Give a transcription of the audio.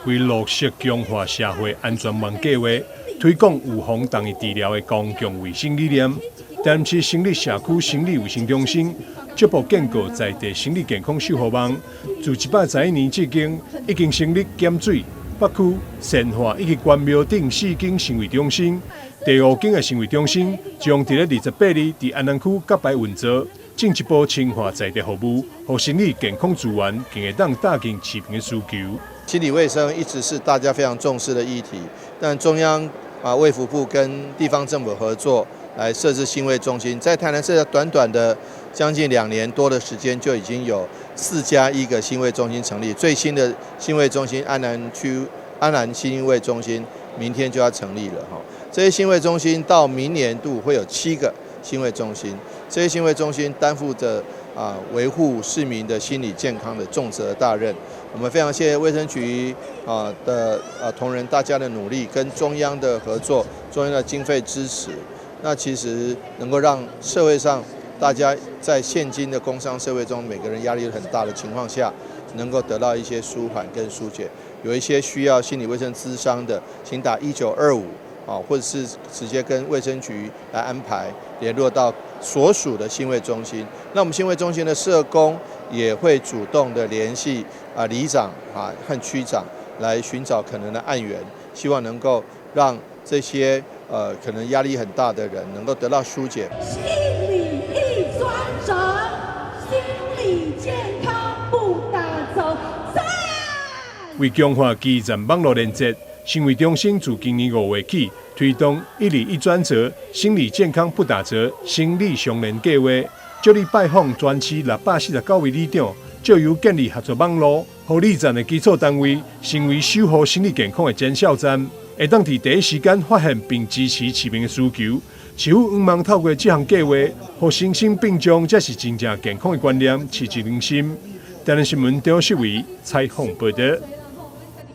为落实强化社会安全网计划，推广预防同意治疗的公共卫生理念。台南市成立社区心理卫生中心，逐步建构在地心理健康守护网。自111年至今，已经成立咸水、北区、善化以及关庙等4间心卫中心。第5间的心卫中心将在28日在安南区甲牌运作，进一步深化在地服务，让心理健康资源更会当搭建市民的需求。心理卫生一直是大家非常重视的议题，但中央卫福部跟地方政府合作来设置心卫中心，在台南市短短的将近2年多的时间，就已经有4+1个心卫中心成立。最新的心卫中心安南心卫中心明天就要成立了哈。这些心卫中心到明年度会有7个心卫中心，这些心卫中心担负着维护市民的心理健康的重责大任。我们非常谢谢卫生局的同仁大家的努力，跟中央的合作，中央的经费支持，那其实能够让社会上大家在现今的工商社会中，每个人压力很大的情况下，能够得到一些舒缓跟疏解。有一些需要心理卫生咨商的，请打1925。或者是直接跟卫生局来安排联络到所属的心卫中心。那我们心卫中心的社工也会主动的联系里长和区长来寻找可能的案源，希望能够让这些可能压力很大的人能够得到疏解。心理一专长，心理健康不打走。为强化基站网络连接。心卫中心自今年5月起推动1日1专责心理健康不打折心理相连计划，接力拜访全市649位里长，借由建立合作网络，让里站的基础单位成为守护心理健康的前哨站，会当伫第一时间发现并支持市民的需求。市府希望透过这项计划，让身心并重才是真正健康的观念，持之人心。台南新闻张世伟采访报道。